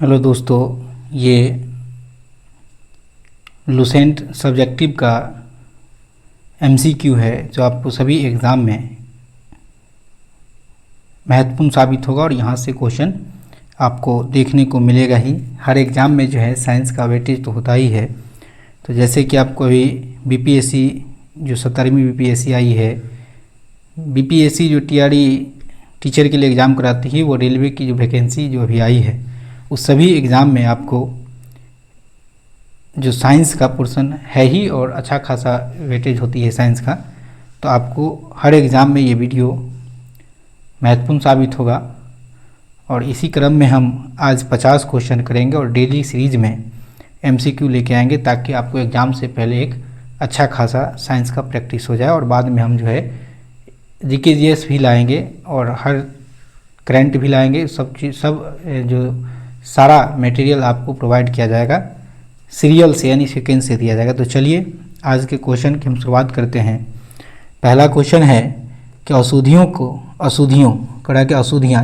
Hello दोस्तों, ये Lucent subjective का एमसीक्यू है जो आपको सभी एग्ज़ाम में महत्वपूर्ण साबित होगा और यहाँ से क्वेश्चन आपको देखने को मिलेगा ही। हर एग्ज़ाम में जो है साइंस का वेटेज तो होता ही है। तो जैसे कि आपको अभी बीपीएससी जो 17वीं बीपीएससी आई है, बीपीएससी जो टीचर के लिए एग्ज़ाम कराती है, वो रेलवे की जो वैकेंसी जो अभी आई है उस सभी एग्ज़ाम में आपको जो साइंस का पोर्शन है ही और अच्छा खासा वेटेज होती है साइंस का। तो आपको हर एग्ज़ाम में ये वीडियो महत्वपूर्ण साबित होगा और इसी क्रम में हम आज 50 क्वेश्चन करेंगे और डेली सीरीज में एमसीक्यू लेके आएंगे ताकि आपको एग्ज़ाम से पहले एक अच्छा खासा साइंस का प्रैक्टिस हो जाए और बाद में हम जो है जीके जीएस भी लाएंगे और हर करंट भी लाएंगे। सब जो सारा मटेरियल आपको प्रोवाइड किया जाएगा सीरियल से यानी सेकेंड से दिया जाएगा। तो चलिए आज के क्वेश्चन की हम शुरुआत करते हैं। पहला क्वेश्चन है कि अशुद्धियाँ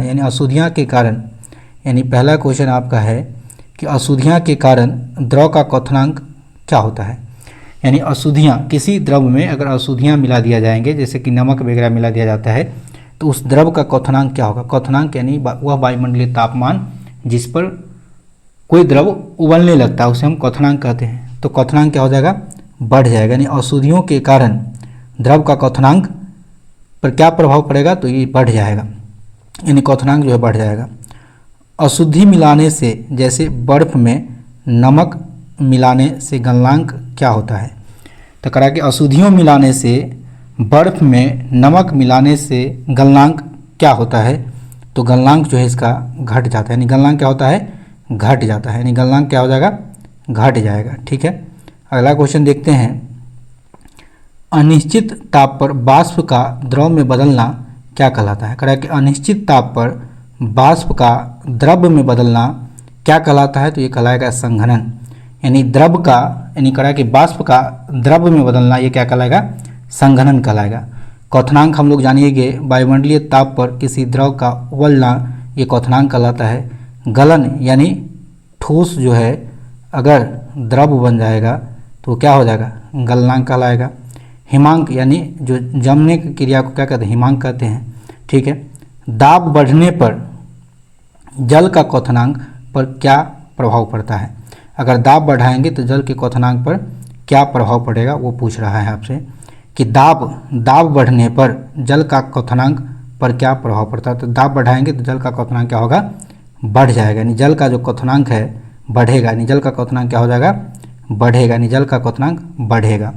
यानी अशुद्धियाँ के कारण, यानी पहला क्वेश्चन आपका है कि अशुद्धियाँ के कारण द्रव का क्वथनांक क्या होता है। यानी अशुद्धियाँ, किसी द्रव में अगर अशुद्धियाँ मिला दिया जाएंगे जैसे कि नमक वगैरह मिला दिया जाता है तो उस द्रव का क्वथनांक क्या होगा। क्वथनांक यानी वह वायुमंडलीय तापमान जिस पर कोई द्रव उबलने लगता है उसे हम क्वथनांक कहते हैं। तो क्वथनांक क्या हो जाएगा, बढ़ जाएगा। यानी अशुद्धियों के कारण द्रव का क्वथनांक पर क्या प्रभाव पड़ेगा, तो ये बढ़ जाएगा, यानी क्वथनांक जो है बढ़ जाएगा। अशुद्धि मिलाने से, जैसे बर्फ में नमक मिलाने से गलनांक क्या होता है। तो करा कि अशुद्धियों मिलाने से बर्फ में नमक मिलाने से गलनांक क्या होता है। तो गलनांक जो है इसका घट जाता है, यानी गलनांक क्या होता है, घट जाता है, यानी गलनांक क्या हो जाएगा, घट जाएगा। ठीक है, अगला क्वेश्चन देखते हैं। अनिश्चित ताप पर वाष्प का द्रव में बदलना क्या कहलाता है। करा कि अनिश्चित ताप पर वाष्प का द्रव में बदलना क्या कहलाता है। तो ये कहलाएगा संघनन। यानी द्रव का, यानी करा कि वाष्प का द्रव में बदलना ये क्या कहलाएगा, संघनन कहलाएगा। क्वथनांक हम लोग जानिएगे, वायुमंडलीय ताप पर किसी द्रव का उबलना ये क्वथनांक कहलाता है। गलन यानी ठोस जो है अगर द्रव बन जाएगा तो क्या हो जाएगा, गलनांक कहलाएगा। हिमांक यानी जो जमने की क्रिया को क्या कहते हैं, हिमांक कहते हैं। ठीक है, दाब बढ़ने पर जल का क्वथनांक पर क्या प्रभाव पड़ता है। अगर दाब बढ़ाएंगे तो जल के क्वथनांक पर क्या प्रभाव पड़ेगा, वो पूछ रहा है आपसे कि दाब बढ़ने पर जल का क्वथनांक पर क्या प्रभाव पड़ता है। तो दाब बढ़ाएंगे तो जल का क्वथनांक क्या होगा, बढ़ जाएगा, यानी जल का जो क्वथनांक है बढ़ेगा, यानी जल का क्वथनांक क्या हो जाएगा, बढ़ेगा, यानी जल का क्वथनांक बढ़ेगा।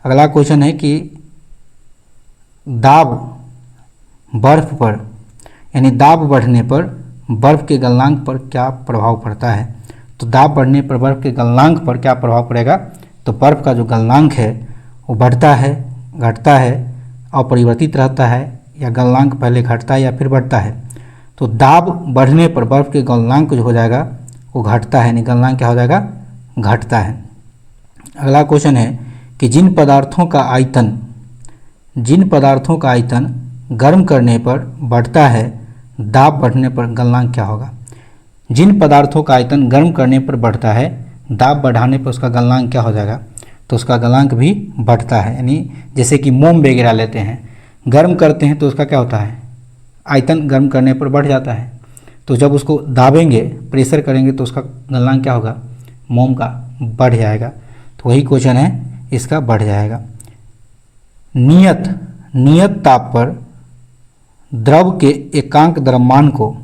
अगला क्वेश्चन है कि दाब बर्फ पर, यानी दाब बढ़ने पर बर्फ के गलनांक पर क्या प्रभाव पड़ता है। तो दाब बढ़ने पर बर्फ के गलनांक पर क्या प्रभाव पड़ेगा। तो बर्फ का जो गलनांक है वो बढ़ता है, घटता है, अपरिवर्तित रहता है, या गलनांक पहले घटता है या फिर बढ़ता है। तो दाब बढ़ने पर बर्फ के गलनांक जो हो जाएगा वो घटता है, यानी गलनांक क्या हो जाएगा, घटता है। अगला क्वेश्चन है कि जिन पदार्थों का आयतन गर्म करने पर बढ़ता है, दाब बढ़ने पर गलनांक क्या होगा। जिन पदार्थों का आयतन गर्म करने पर बढ़ता है, दाब बढ़ाने पर उसका गलनांक क्या हो जाएगा, तो उसका गलनांक भी बढ़ता है। यानी जैसे कि मोम वगैरह लेते हैं, गर्म करते हैं तो उसका क्या होता है, आयतन गर्म करने पर बढ़ जाता है। तो जब उसको दाबेंगे, प्रेशर करेंगे तो उसका गलनांक क्या होगा, मोम का बढ़ जाएगा। तो वही क्वेश्चन है, इसका बढ़ जाएगा। नियत ताप पर द्रव के एकांक द्रव्यमान को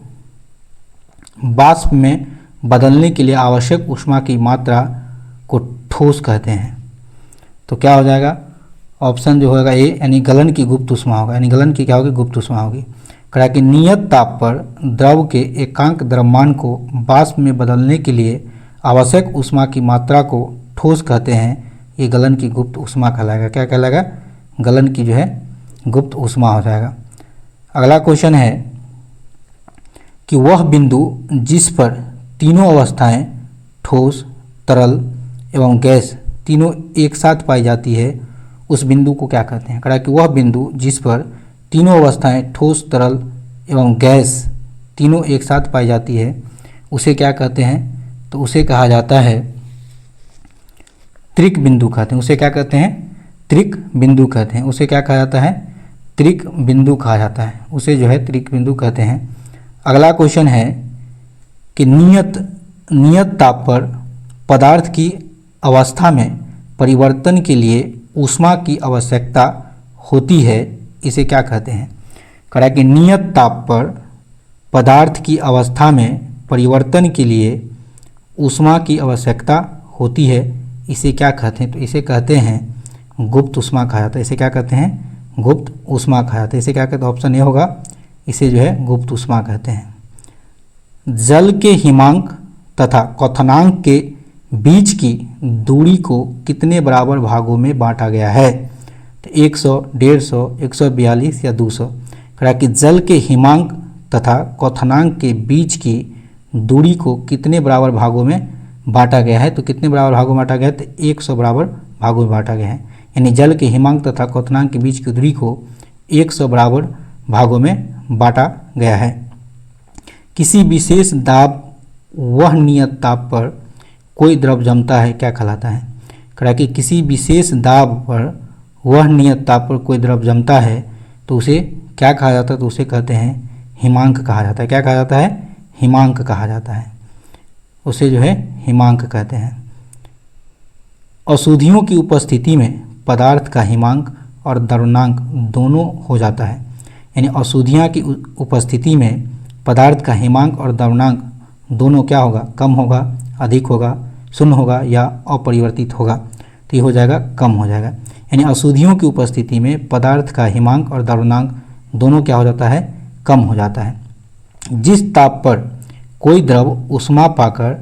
वाष्प में बदलने के लिए आवश्यक ऊष्मा की मात्रा को ठोस कहते हैं। तो क्या हो जाएगा, ऑप्शन जो होगा ए, यानी गलन की गुप्त ऊष्मा होगा, यानी गलन की क्या होगी, गुप्त ऊष्मा होगी। कहा कि नियत ताप पर द्रव के एकांक द्रव्यमान को वाष्प में बदलने के लिए आवश्यक ऊष्मा की मात्रा को ठोस कहते हैं। ये गलन की गुप्त ऊष्मा कहलाएगा। क्या कहलाएगा, गलन की जो है गुप्त ऊष्मा हो जाएगा। अगला क्वेश्चन है कि वह बिंदु जिस पर तीनों अवस्थाएं ठोस, तरल एवं गैस तीनों एक साथ पाई जाती है उस बिंदु को क्या कहते हैं। कहा कि वह बिंदु जिस पर तीनों अवस्थाएं ठोस, तरल एवं गैस तीनों एक साथ पाई जाती है उसे क्या कहते हैं, तो उसे कहा जाता है त्रिक बिंदु कहते हैं। उसे क्या कहते हैं, त्रिक बिंदु कहते हैं। उसे क्या कहा जाता है, त्रिक बिंदु कहा जाता है। उसे जो है त्रिक बिंदु कहते हैं। अगला क्वेश्चन है कि नियत ताप पर पदार्थ की अवस्था में परिवर्तन के लिए ऊष्मा की आवश्यकता होती है, इसे क्या कहते हैं। कह रहा है कि नियत ताप पर पदार्थ की अवस्था में परिवर्तन के लिए ऊष्मा की आवश्यकता होती है, इसे क्या कहते हैं, तो इसे कहते हैं गुप्त ऊष्मा कहा जाता है। इसे क्या कहते हैं, गुप्त ऊष्मा कहा जाता है। इसे क्या कहते हैं, ऑप्शन ए होगा, इसे जो है गुप्त ऊष्मा कहते हैं। जल के हिमांक तथा क्वथनांक के बीच की दूरी को कितने बराबर भागों में बांटा गया है, तो 100, 150, 142 या 200। कह रहा कि जल के हिमांक तथा क्वथनांक के बीच की दूरी को कितने बराबर भागों में बांटा गया है, तो कितने बराबर भागों में बांटा गया है, तो 100 बराबर भागों में बांटा गया है। यानी जल के हिमांक तथा क्वथनांक के बीच की दूरी को 100 बराबर भागों में बांटा गया है। किसी विशेष दाब वह नियत ताप पर कोई द्रव जमता है, क्या कहलाता है। कह रहा कि किसी विशेष दाब पर वह नियत ताप पर कोई द्रव जमता है तो उसे क्या कहा जाता है, तो उसे कहते हैं हिमांक कहा जाता है। क्या कहा जाता है, हिमांक कहा जाता है। उसे जो है हिमांक कहते हैं। अशुद्धियों की उपस्थिति में पदार्थ का हिमांक और द्रव्यमांक दोनों हो जाता है। यानी अशुद्धियाँ की उपस्थिति में पदार्थ का हिमांक और द्रव्यमांक दोनों क्या होगा, कम होगा, अधिक होगा, शून्य होगा या अपरिवर्तित होगा, तो ये हो जाएगा कम हो जाएगा। यानी अशुद्धियों की उपस्थिति में पदार्थ का हिमांक और द्रव्यमांक दोनों क्या हो जाता है, कम हो जाता है। जिस ताप पर कोई द्रव ऊष्मा पाकर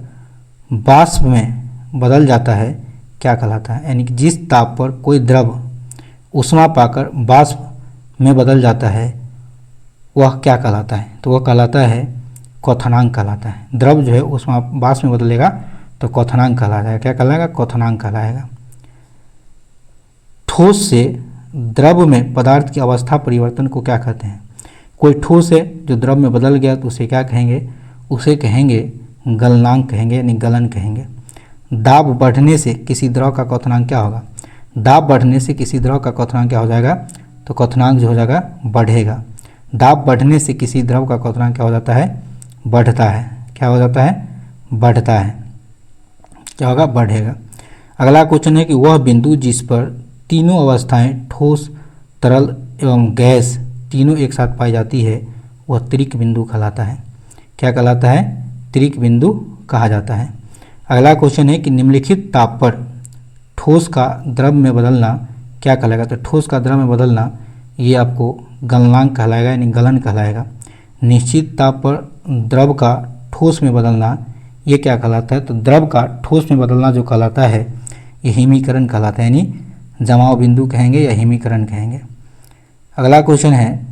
वाष्प में बदल जाता है, क्या कहलाता है। यानी कि जिस ताप पर कोई द्रव ऊष्मा पाकर वाष्प में बदल जाता है वह क्या कहलाता है, तो वह कहलाता है क्वथनांक कहलाता है। द्रव जो है ऊष्मा वाष्प में बदलेगा तो क्वथनांक कहलाएगा। क्या कहलाएगा, क्वथनांक कहलाएगा। ठोस से द्रव में पदार्थ की अवस्था परिवर्तन को क्या कहते हैं। कोई ठोस है जो द्रव में बदल गया तो उसे क्या कहेंगे, उसे कहेंगे गलनांक कहेंगे, यानी गलन कहेंगे। दाब बढ़ने से किसी द्रव का क्वथनांक क्या होगा, दाब बढ़ने से किसी द्रव का क्वथनांक क्या हो जाएगा, तो क्वथनांक जो हो जाएगा बढ़ेगा। दाब बढ़ने से किसी द्रव का क्वथनांक क्या हो जाता है, बढ़ता है। क्या हो जाता है, बढ़ता है। क्या होगा, बढ़ेगा। अगला क्वेश्चन है कि वह बिंदु जिस पर तीनों अवस्थाएं ठोस, तरल एवं गैस तीनों एक साथ पाई जाती है वह त्रिक बिंदु कहलाता है। क्या कहलाता है, त्रिक बिंदु कहा जाता है। अगला क्वेश्चन है कि निम्नलिखित ताप पर ठोस का द्रव में बदलना क्या कहलाएगा, तो ठोस का द्रव में बदलना ये आपको गलनांक कहलाएगा, यानी गलन कहलाएगा। निश्चित ताप पर द्रव का ठोस में बदलना ये क्या कहलाता है, तो द्रव का ठोस में बदलना जो कहलाता है ये हिमीकरण कहलाता है, यानी जमाव बिंदु कहेंगे या हिमीकरण कहेंगे। अगला क्वेश्चन है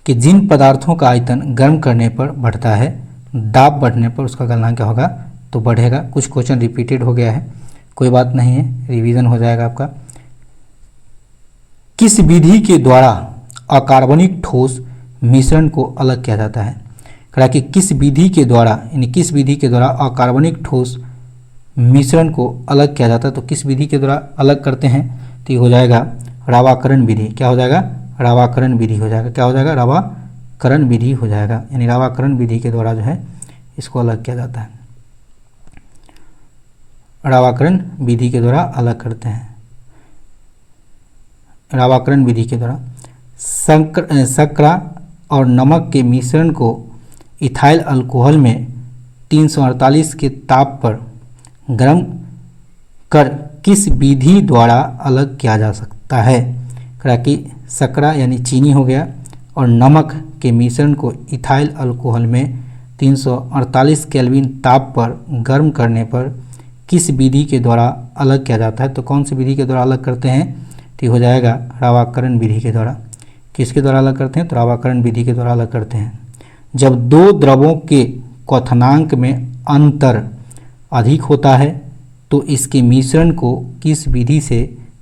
कि जिन पदार्थों का आयतन गर्म करने पर बढ़ता है, दाब बढ़ने पर उसका गलनांक क्या होगा, तो बढ़ेगा। कुछ क्वेश्चन रिपीटेड हो गया है, कोई बात नहीं है, रिवीजन हो जाएगा आपका। किस विधि के द्वारा अकार्बनिक ठोस मिश्रण को अलग किया जाता है। कहा कि किस विधि के द्वारा, यानी किस विधि के द्वारा अकार्बनिक ठोस मिश्रण को अलग किया जाता है, तो किस विधि के द्वारा अलग करते हैं, तो ये हो जाएगा रावाकरण विधि। क्या हो जाएगा, रावाकरण विधि हो जाएगा। क्या हो जाएगा, रावाकरण विधि हो जाएगा। यानी रावाकरण विधि के द्वारा जो है इसको अलग किया जाता है। रावाकरण विधि के द्वारा अलग करते हैं। रावाकरण विधि के द्वारा शर्करा और नमक के मिश्रण को इथाइल अल्कोहल में 348 के ताप पर गर्म कर किस विधि द्वारा अलग किया जा सकता है। कहा कि शर्करा यानी चीनी हो गया और नमक के मिश्रण को इथाइल अल्कोहल में 348 केल्विन ताप पर गर्म करने पर किस विधि के द्वारा अलग किया जाता है, तो कौन सी विधि के द्वारा अलग करते हैं, तो हो जाएगा रावाकरण विधि के द्वारा। किसके द्वारा अलग करते हैं, तो रावाकरण विधि के द्वारा अलग करते हैं। जब दो द्रवों के क्वथनांक में अंतर अधिक होता है तो इसके मिश्रण को किस विधि से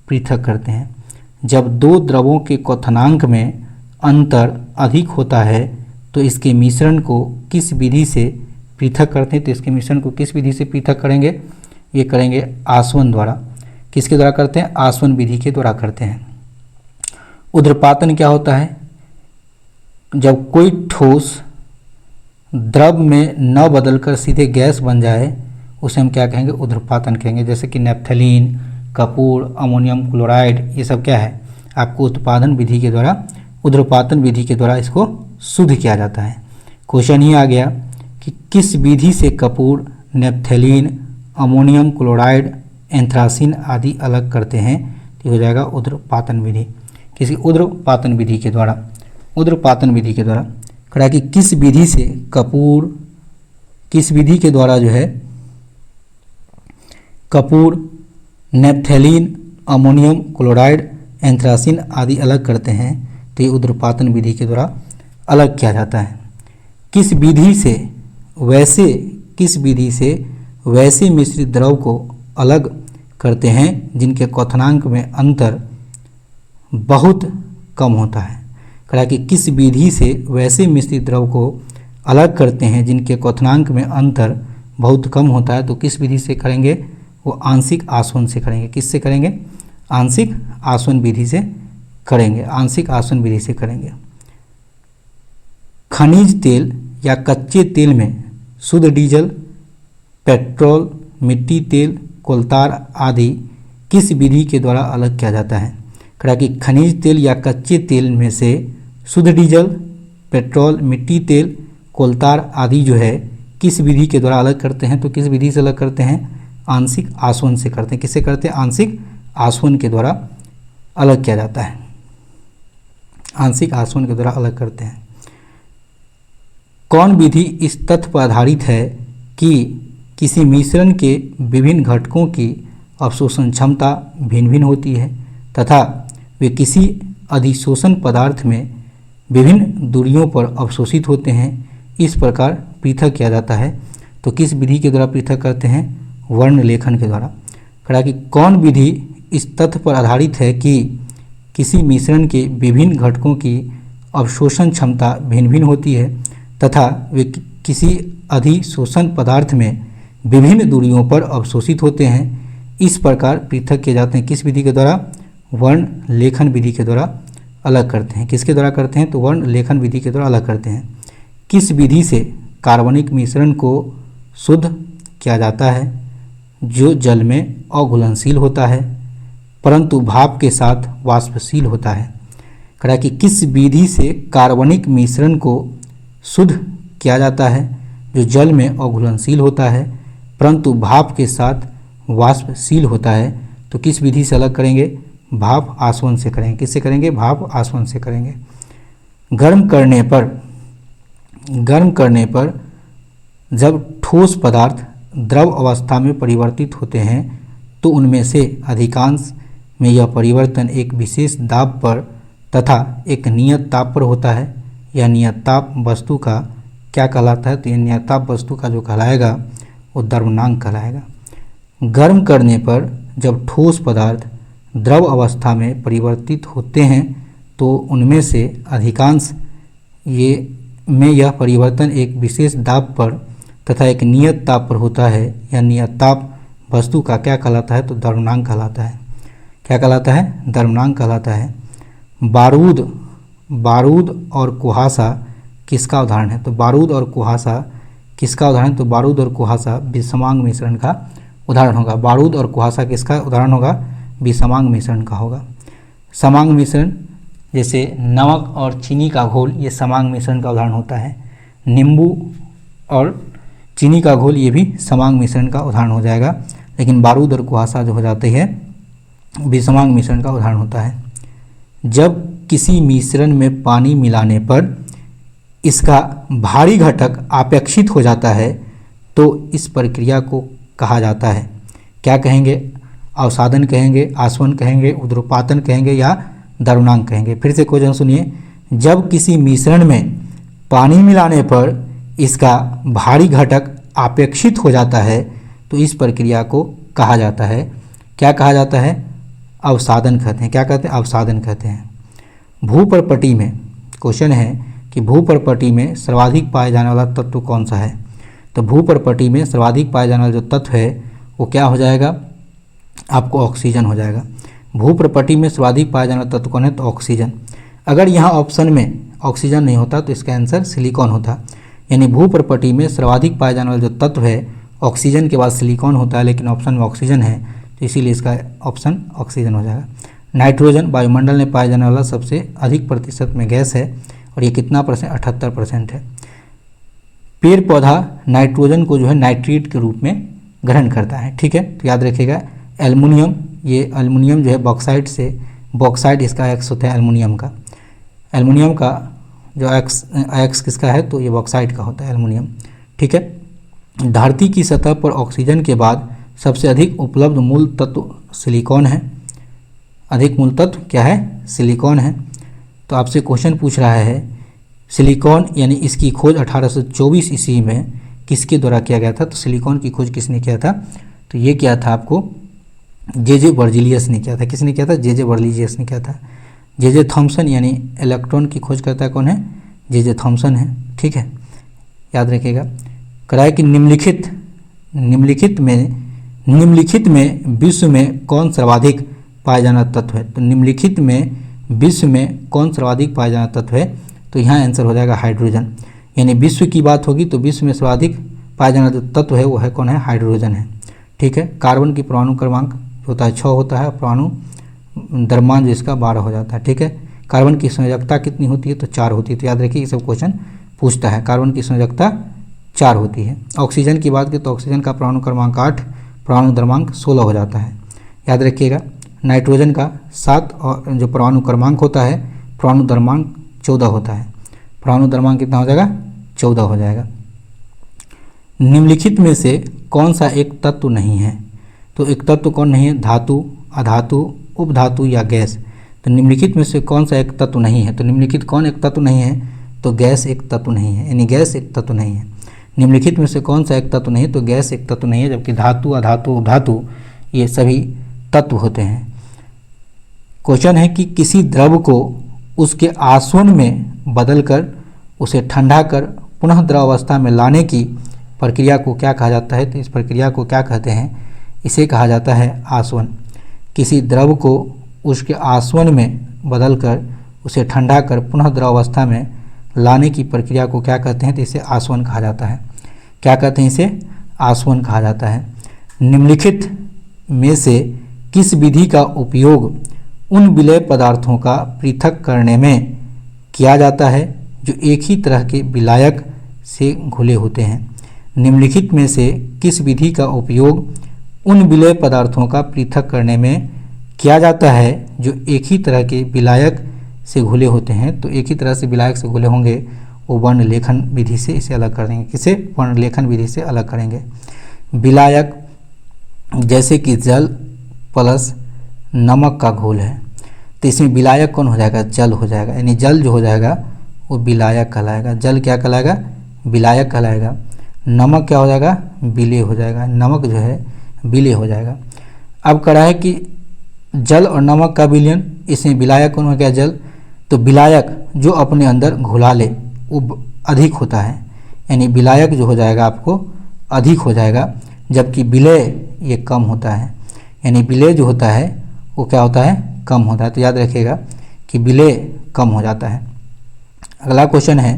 पृथक करते हैं। जब दो द्रवों के क्वथनांक में अंतर अधिक होता है तो इसके मिश्रण को किस विधि से पृथक करते हैं? तो इसके मिश्रण को किस विधि से पृथक करेंगे? ये करेंगे आसवन द्वारा। किसके द्वारा करते हैं? आसवन विधि के द्वारा करते हैं। ऊर्ध्वपातन क्या होता है? जब कोई ठोस द्रव में न बदलकर सीधे गैस बन जाए उसे हम क्या कहेंगे? ऊर्ध्वपातन कहेंगे। जैसे कि नैप्थलीन, कपूर, अमोनियम क्लोराइड, ये सब क्या है? आपको उत्पादन विधि के द्वारा, ऊर्ध्वपातन विधि के द्वारा इसको शुद्ध किया जाता है। क्वेश्चन ही आ गया कि किस विधि से Kapoor, naphthalene, ammonium chloride, anthracene आदि अलग करते हैं? तो हो जाएगा ऊर्ध्वपातन विधि। किसी ऊर्ध्वपातन विधि के द्वारा, ऊर्ध्वपातन विधि के द्वारा कहा कि किस विधि से कपूर, किस विधि के द्वारा जो है Kapoor, naphthalene, ammonium chloride, anthracene आदि अलग करते हैं? तो ये ऊर्ध्वपातन विधि के द्वारा अलग किया जाता है। किस विधि से वैसे मिश्रित द्रव को अलग करते हैं जिनके क्वथनांक में अंतर बहुत कम होता है? कहा कि किस विधि से वैसे मिश्रित द्रव को अलग करते हैं जिनके क्वथनांक में अंतर बहुत कम होता है? तो किस विधि से करेंगे? वो आंशिक आसवन से करेंगे। किससे करेंगे? आंशिक आसवन विधि से करेंगे। आंशिक आसवन विधि से करेंगे। खनिज तेल या कच्चे तेल में शुद्ध डीजल, पेट्रोल, मिट्टी तेल, कोलतार आदि किस विधि के द्वारा अलग किया जाता है? कहा कि खनिज तेल या कच्चे तेल में से शुद्ध डीजल, पेट्रोल, मिट्टी तेल, कोलतार आदि जो है किस विधि के द्वारा अलग करते हैं? तो किस विधि से अलग करते हैं? आंशिक आसवन से करते हैं। किससे करते हैं? आंशिक आसवन के द्वारा अलग किया जाता है। आंशिक आसवन के द्वारा अलग करते हैं। कौन विधि इस तथ्य पर आधारित है कि किसी मिश्रण के विभिन्न घटकों की अवशोषण क्षमता भिन्न भिन्न होती है तथा वे किसी अधिशोषण पदार्थ में विभिन्न दूरियों पर अवशोषित होते हैं? इस प्रकार पृथक किया जाता है। तो किस विधि के द्वारा पृथक करते हैं? वर्ण लेखन के द्वारा। कहा कि कौन विधि इस तथ्य पर आधारित है कि किसी मिश्रण के विभिन्न घटकों की अवशोषण क्षमता भिन्न भिन्न होती है तथा वे किसी अधिशोषण पदार्थ में विभिन्न दूरियों पर अवशोषित होते हैं? इस प्रकार पृथक किए जाते हैं। किस विधि के द्वारा? वर्ण लेखन विधि के द्वारा अलग करते हैं। किसके द्वारा करते हैं? तो वर्ण लेखन विधि के द्वारा अलग करते हैं। किस विधि से कार्बनिक मिश्रण को शुद्ध किया जाता है जो जल में अघुलनशील होता है परंतु भाप के साथ वाष्पशील होता है? कहा कि किस विधि से कार्बनिक मिश्रण को शुद्ध किया जाता है जो जल में अघुलनशील होता है परंतु भाप के साथ वाष्पशील होता है? तो किस विधि से अलग करेंगे? भाप आसवन से करेंगे। किससे करेंगे? भाप आसवन से करेंगे। गर्म करने पर जब ठोस पदार्थ द्रव अवस्था में परिवर्तित होते हैं तो उनमें से अधिकांश में यह परिवर्तन एक विशेष दाब पर तथा एक नियत ताप पर होता है। यह नियत ताप वस्तु का क्या कहलाता है? तो यह नियत ताप वस्तु का जो कहलाएगा वो द्रव्यनांक कहलाएगा। गर्म करने पर जब ठोस पदार्थ द्रव अवस्था में परिवर्तित होते हैं तो उनमें से अधिकांश में यह परिवर्तन एक विशेष दाब पर तथा एक नियत ताप पर होता है। यह नियत ताप वस्तु का क्या कहलाता है? तो द्रव्यनांक कहलाता है। क्या कहलाता है? द्रव्यनांक कहलाता है। बारूद और कुहासा किसका उदाहरण है? तो बारूद और कुहासा किसका उदाहरण? तो बारूद और कुहासा विषमांग मिश्रण का उदाहरण होगा। बारूद और कुहासा किसका उदाहरण होगा? विषमांग मिश्रण का होगा। समांग मिश्रण जैसे नमक और चीनी का घोल, ये समांग मिश्रण का उदाहरण होता है। नींबू और चीनी का घोल, ये भी समांग मिश्रण का उदाहरण हो जाएगा। लेकिन बारूद और कुहासा जो हो जाते हैं विषमांग मिश्रण का उदाहरण होता है। जब किसी मिश्रण में पानी मिलाने पर इसका भारी घटक आपेक्षित हो जाता है तो इस प्रक्रिया को कहा जाता है, क्या कहेंगे? अवसादन कहेंगे, आसवन कहेंगे, ऊर्ध्वपातन कहेंगे या द्रव्यनांक कहेंगे? फिर से क्वेश्चन सुनिए। जब किसी मिश्रण में पानी मिलाने पर इसका भारी घटक आपेक्षित हो जाता है तो इस प्रक्रिया को कहा जाता है, क्या कहा जाता है? अवसादन कहते हैं। क्या कहते हैं? अवसादन कहते हैं। भूपर्पटी में क्वेश्चन है कि भूपर्पटी में सर्वाधिक पाया जाने वाला तत्व कौन सा है। तो भूपर्पटी में सर्वाधिक पाया जाने वाला जो तत्व है वो क्या हो जाएगा, आपको ऑक्सीजन हो जाएगा। भूपर्पटी में सर्वाधिक पाया जाने वाला तत्व कौन है, तो ऑक्सीजन। अगर यहाँ ऑप्शन में ऑक्सीजन नहीं होता तो इसका आंसर सिलिकॉन होता। यानी भूपर्पटी में सर्वाधिक पाया जाने वाला जो तत्व है ऑक्सीजन के बाद सिलिकॉन होता है, लेकिन ऑप्शन में ऑक्सीजन है तो इसीलिए इसका ऑप्शन ऑक्सीजन हो जाएगा। नाइट्रोजन वायुमंडल में पाया जाने वाला सबसे अधिक प्रतिशत में गैस है और ये कितना परसेंट, 78% है। पेड़ पौधा नाइट्रोजन को जो है नाइट्रेट के रूप में ग्रहण करता है, ठीक है। तो याद रखिएगा एल्युमिनियम, ये एल्युमिनियम जो है बॉक्साइट से, बॉक्साइट इसका एक्स होता है एल्युमिनियम का। एल्युमिनियम का जो एक्स किसका है, तो ये बॉक्साइट का होता है एल्युमिनियम, ठीक है। धरती की सतह पर ऑक्सीजन के बाद सबसे अधिक उपलब्ध मूल तत्व सिलिकॉन है। अधिक मूल तत्व क्या है, सिलिकॉन है। तो आपसे क्वेश्चन पूछ रहा है सिलिकॉन यानी इसकी खोज 1824 ईस्वी में किसके द्वारा किया गया था। तो सिलिकॉन की खोज किसने किया था, तो ये किया था आपको जे बर्जीलियस ने किया था। किसने किया था, जे बर्जीलियस ने किया था। जे थॉमसन यानी इलेक्ट्रॉन की खोज करता कौन है, जे थॉमसन है, ठीक है, याद रखिएगा। कराए कि निम्नलिखित में विश्व में कौन सर्वाधिक पाया जाना तत्व है। तो निम्नलिखित में विश्व में कौन सर्वाधिक पाया जाना तत्व है, तो यहाँ आंसर हो जाएगा हाइड्रोजन। यानी विश्व की बात होगी तो विश्व में सर्वाधिक पाया जाना जो तत्व है वो है कौन है, हाइड्रोजन है, ठीक है। कार्बन की परमाणु क्रमांक होता है 6 होता है, परमाणु द्रव्यमान जो इसका 12 हो जाता है, ठीक है। कार्बन की संयोजकता कितनी होती है, तो 4 होती है। तो याद रखिए ये सब क्वेश्चन पूछता है, कार्बन की संयोजकता 4 होती है। ऑक्सीजन की बात करें तो ऑक्सीजन का परमाणु क्रमांक 8, परमाणु द्रव्यमांक 16 हो जाता है, याद रखिएगा। नाइट्रोजन का 7 और जो परमाणु क्रमांक होता है, परमाणु द्रव्यमांक 14 होता है। परमाणु द्रव्यमांक कितना हो जाएगा, 14 हो जाएगा। निम्नलिखित में से कौन सा एक तत्व नहीं है, तो एक तत्व कौन नहीं है, धातु, अधातु, उपधातु या गैस। तो निम्नलिखित में से कौन सा एक तत्व नहीं है, तो निम्नलिखित कौन एक तत्व नहीं है, तो गैस एक तत्व नहीं है, यानी गैस एक तत्व नहीं है। निम्नलिखित में से कौन सा एक तत्व नहीं है, तो गैस एक तत्व नहीं है, जबकि धातु, अधातु, उपधातु ये सभी तत्व होते हैं। क्वेश्चन है कि किसी द्रव को उसके आसवन में बदलकर उसे ठंडा कर पुनः द्रव अवस्था में लाने की प्रक्रिया को क्या कहा जाता है, तो इस प्रक्रिया को क्या कहते हैं, इसे कहा जाता है आसवन। किसी द्रव को उसके आसवन में बदलकर उसे ठंडा कर पुनः द्रव अवस्था में लाने की प्रक्रिया को क्या कहते हैं, तो इसे आसवन कहा जाता है। क्या कहते हैं, इसे आसवन कहा जाता है। निम्नलिखित में से किस विधि का उपयोग उन विलय पदार्थों का पृथक करने में किया जाता है जो एक ही तरह के विलायक से घुले होते हैं। निम्नलिखित में से किस विधि का उपयोग उन विलय पदार्थों का पृथक करने में किया जाता है जो एक ही तरह के विलायक से घुले होते हैं। तो एक ही तरह से विलायक से घुले होंगे वो वर्ण लेखन विधि से इसे अलग कर देंगे। किसे, वर्ण लेखन विधि से अलग करेंगे। विलायक जैसे कि जल प्लस नमक का घोल है, तो इसमें विलायक कौन हो जाएगा, जल हो जाएगा। यानी जल जो हो जाएगा वो विलायक कहलाएगा। जल क्या कहलाएगा, विलायक कहलाएगा। नमक क्या हो जाएगा, विलेय हो जाएगा। नमक जो है विलेय हो जाएगा। अब करा है कि जल और नमक का विलयन, इसमें विलायक कौन हो गया, जल। तो विलायक जो अपने अंदर घुला ले वो अधिक होता है, यानी विलायक जो हो जाएगा आपको अधिक हो जाएगा, जबकि विलेय ये कम होता है। यानी विलेय जो होता है वो क्या होता है, कम होता है। तो याद रखिएगा कि विलेय कम हो जाता है। अगला क्वेश्चन है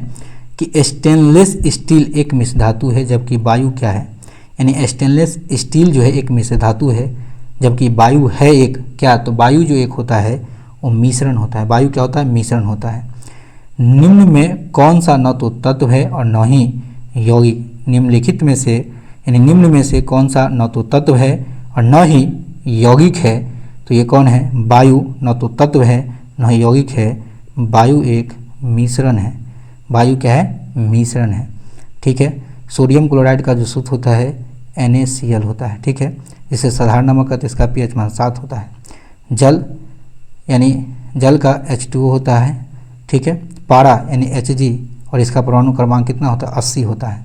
कि स्टेनलेस स्टील एक मिश्र धातु है जबकि वायु क्या है। यानी स्टेनलेस स्टील जो है एक मिश्र धातु है जबकि वायु है एक क्या, तो वायु जो एक होता है वो मिश्रण होता है। वायु क्या होता है, मिश्रण होता है। निम्न में कौन सा न तो तत्व है और न ही यौगिक। निम्नलिखित में से यानी निम्न में से कौन सा न तो तत्व है और न ही यौगिक है, तो ये कौन है, वायु न तो तत्व है न ही यौगिक है, वायु एक मिश्रण है। वायु क्या है, मिश्रण है, ठीक है। सोडियम क्लोराइड का जो सूत्र होता है NaCl होता है, ठीक है। जिसे साधारण नमक का, तो इसका pH मान 7 होता है। जल यानी जल का H2O होता है, ठीक है। पारा यानी Hg और इसका परमाणु क्रमांक कितना होता है, 80 होता है।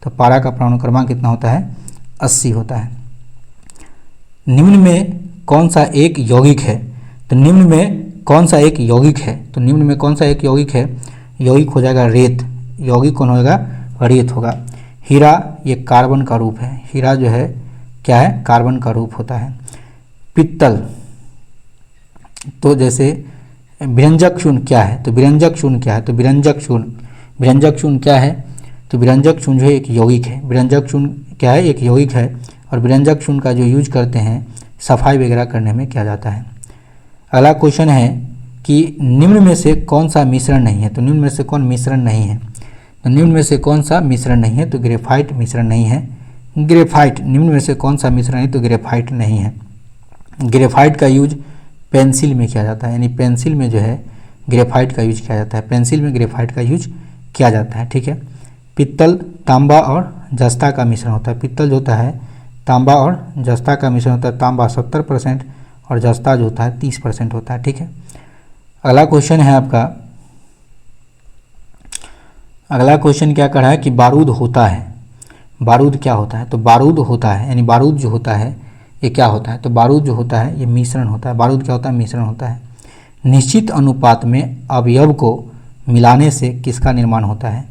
तो पारा का परमाणु क्रमांक कितना होता है, 80 होता है। निम्न में कौन सा एक यौगिक है, तो निम्न में कौन सा एक यौगिक है, तो निम्न में कौन सा एक यौगिक है, यौगिक हो जाएगा रेत, यौगिक कौन होगा, रेत होगा। हीरा ये कार्बन का रूप है, हीरा जो है क्या है, कार्बन का रूप होता है। पित्तल, तो जैसे विरंजक चूर्ण क्या है, तो विरंजक चूर्ण क्या है, तो विरंजक चूर्ण क्या है, तो विरंजक चूर्ण जो है एक यौगिक है, विरंजक चूर्ण क्या है, एक यौगिक है। और विरंजक चूर्ण का जो यूज करते हैं सफाई वगैरह करने में किया जाता है। अगला क्वेश्चन है कि निम्न में से कौन सा मिश्रण नहीं है, तो निम्न में से कौन मिश्रण नहीं है, तो निम्न में से कौन सा मिश्रण नहीं है, तो ग्रेफाइट मिश्रण नहीं है। ग्रेफाइट, निम्न में से कौन सा मिश्रण है, तो ग्रेफाइट नहीं है। ग्रेफाइट का यूज पेंसिल में किया जाता है, यानी पेंसिल में जो है ग्रेफाइट का यूज किया जाता है, पेंसिल में ग्रेफाइट का यूज किया जाता है, ठीक है। पित्तल तांबा और जस्ता का मिश्रण होता है, पित्तल जो होता है तांबा और जस्ता का मिश्रण होता है, तांबा 70% और जस्ता जो होता है 30% होता है, ठीक है। अगला क्वेश्चन है आपका, अगला क्वेश्चन क्या कर रहा है कि बारूद होता है, बारूद क्या होता है, तो बारूद होता है, यानी बारूद जो होता है ये क्या होता है, तो बारूद जो होता है ये मिश्रण होता है। बारूद क्या होता है, मिश्रण होता है। निश्चित अनुपात में अवयव को मिलाने से किसका निर्माण होता है,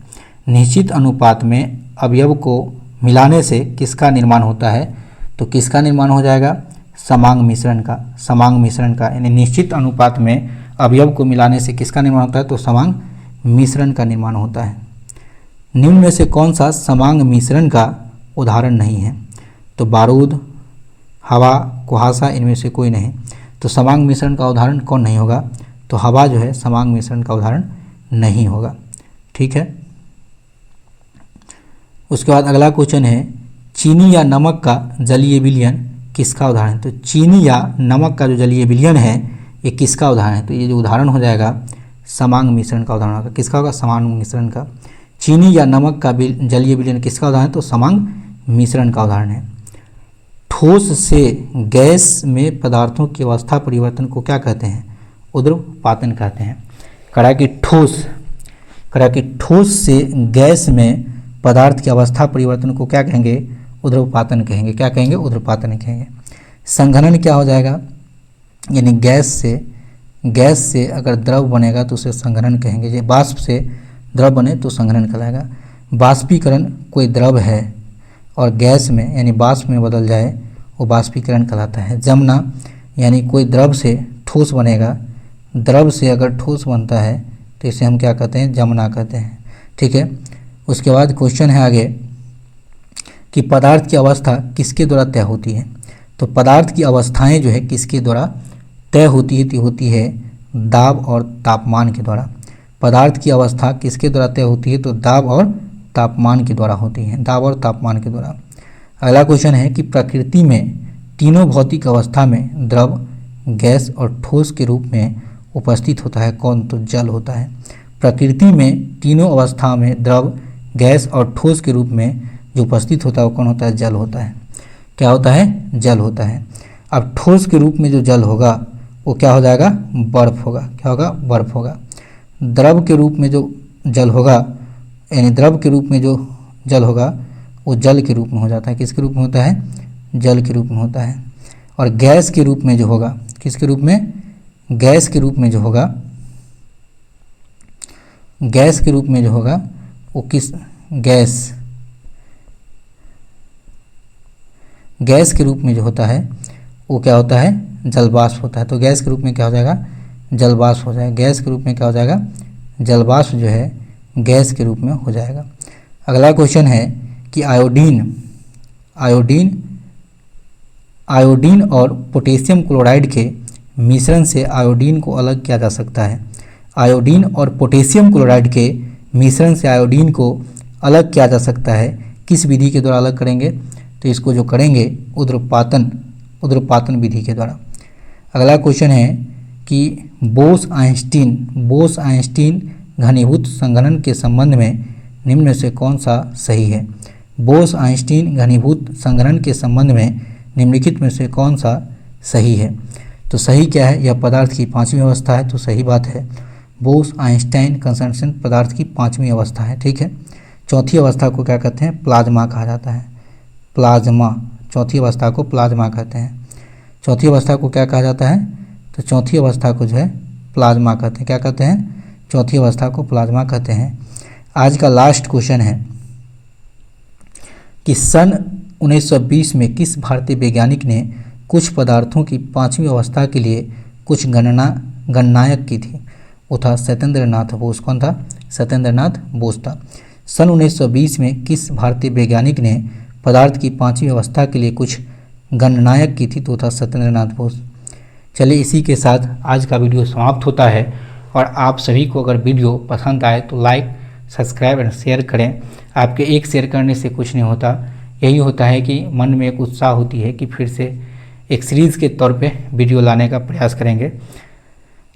निश्चित अनुपात में अवयव को मिलाने से किसका निर्माण होता है, तो किसका निर्माण हो जाएगा, समांग मिश्रण का, समांग मिश्रण का, यानी निश्चित अनुपात में अवयव को मिलाने से किसका निर्माण होता है, तो समांग मिश्रण का निर्माण होता है। निम्न में से कौन सा समांग मिश्रण का उदाहरण नहीं है, तो बारूद, हवा, कुहासा, इनमें से कोई नहीं। तो समांग मिश्रण का उदाहरण कौन नहीं होगा, तो हवा जो है समांग मिश्रण का उदाहरण नहीं होगा, ठीक है। उसके बाद अगला क्वेश्चन है चीनी या नमक का जलीय विलयन किसका उदाहरण है, तो चीनी या नमक का जो जलीय विलयन है ये किसका उदाहरण है, तो ये जो उदाहरण हो जाएगा समांग मिश्रण का उदाहरण होगा। किसका होगा, समांग मिश्रण का। चीनी या नमक का जलीय विलयन किसका उदाहरण है, तो समांग मिश्रण का उदाहरण है। ठोस से गैस में पदार्थों की अवस्था परिवर्तन को क्या कहते हैं, उद्रपातन कहते हैं। करा कि ठोस से गैस में पदार्थ की अवस्था परिवर्तन को क्या कहेंगे, उद्रपातन कहेंगे। क्या कहेंगे, उद्रपातन कहेंगे। संघनन क्या हो जाएगा, यानी गैस से अगर द्रव बनेगा तो उसे संघनन कहेंगे। ये बाष्प से द्रव बने तो संघनन कहलाएगा। बाष्पीकरण कोई द्रव है और गैस में यानी बाष्प में बदल जाए वो बाष्पीकरण कहलाता है। जमना यानी कोई द्रव से ठोस बनेगा, द्रव से अगर ठोस बनता है तो इसे हम क्या कहते हैं, जमना कहते हैं, ठीक है। उसके बाद क्वेश्चन है आगे कि पदार्थ की अवस्था किसके द्वारा तय होती है, तो पदार्थ की अवस्थाएं जो है किसके द्वारा तय होती है दाब और तापमान के द्वारा। पदार्थ की अवस्था किसके द्वारा तय होती है, तो दाब और तापमान के द्वारा होती है, दाब और तापमान के द्वारा। अगला क्वेश्चन है कि प्रकृति में तीनों भौतिक अवस्था में द्रव, गैस और ठोस के रूप में उपस्थित होता है कौन, तो जल होता है। प्रकृति में तीनों अवस्था में द्रव, गैस और ठोस के रूप में जो उपस्थित होता है वो कौन होता है, जल होता है। क्या होता है, जल होता है। अब ठोस के रूप में जो जल होगा वो क्या हो जाएगा, बर्फ होगा। क्या होगा, बर्फ होगा। द्रव के रूप में जो जल होगा यानी द्रव के रूप में जो जल होगा वो जल के रूप में हो जाता है। किसके रूप में होता है, जल के रूप में होता है। और गैस के रूप में जो होगा, किसके रूप में, गैस के रूप में जो होगा, गैस के रूप में जो होगा वो गैस के रूप में जो होता है वो क्या होता है, जलवाष्प होता है। तो गैस के रूप में क्या हो जाएगा, जलवाष्प हो जाएगा। गैस के रूप में क्या हो जाएगा, जलवाष्प जो है गैस के रूप में हो जाएगा। अगला क्वेश्चन है कि आयोडीन और पोटेशियम क्लोराइड के मिश्रण से आयोडीन को अलग किया जा सकता है। आयोडीन और पोटेशियम क्लोराइड के मिश्रण से आयोडीन को अलग किया जा सकता है, किस विधि के द्वारा अलग करेंगे, तो इसको जो करेंगे उद्रपातन विधि के द्वारा। अगला क्वेश्चन है कि बोस आइंस्टीन घनीभूत संघनन के संबंध में निम्न में से कौन सा सही है। बोस आइंस्टीन घनीभूत संघनन के संबंध में निम्नलिखित में से कौन सा सही है, तो सही क्या है, यह पदार्थ की पांचवी अवस्था है, तो सही बात है। बोस आइंस्टाइन कंसंट्रेशन पदार्थ की पांचवी अवस्था है, ठीक है। चौथी अवस्था को क्या कहते हैं, प्लाज्मा कहा जाता है। प्लाज्मा, चौथी अवस्था को प्लाज्मा कहते हैं। चौथी अवस्था को क्या कहा जाता है, तो चौथी अवस्था को जो है प्लाज्मा कहते हैं। क्या कहते हैं, चौथी अवस्था को प्लाज्मा कहते हैं। आज का लास्ट क्वेश्चन है कि सन 1920 में किस भारतीय वैज्ञानिक ने कुछ पदार्थों की पांचवी अवस्था के लिए कुछ गणनायक की थी? वो था सत्येंद्र नाथ बोस। कौन था? सत्येंद्र नाथ बोस था। सन 1920 में किस भारतीय वैज्ञानिक ने पदार्थ की पांचवी अवस्था के लिए कुछ गणनायक की थी? तो था सत्येंद्र नाथ बोस। चलिए, इसी के साथ आज का वीडियो समाप्त होता है और आप सभी को अगर वीडियो पसंद आए तो लाइक, सब्सक्राइब एंड शेयर करें। आपके एक शेयर करने से कुछ नहीं होता, यही होता है कि मन में एक उत्साह होती है कि फिर से एक सीरीज़ के तौर पे वीडियो लाने का प्रयास करेंगे।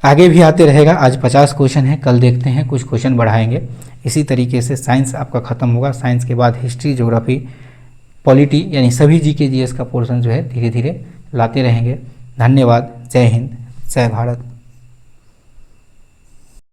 आगे भी आते रहेगा। आज 50 क्वेश्चन है, कल देखते हैं कुछ क्वेश्चन बढ़ाएंगे। इसी तरीके से साइंस आपका ख़त्म होगा। साइंस के बाद हिस्ट्री, ज्योग्राफी, पॉलिटी यानी सभी जीके जीएस का पोर्शन जो है धीरे धीरे लाते रहेंगे। धन्यवाद। जय हिंद, जय भारत।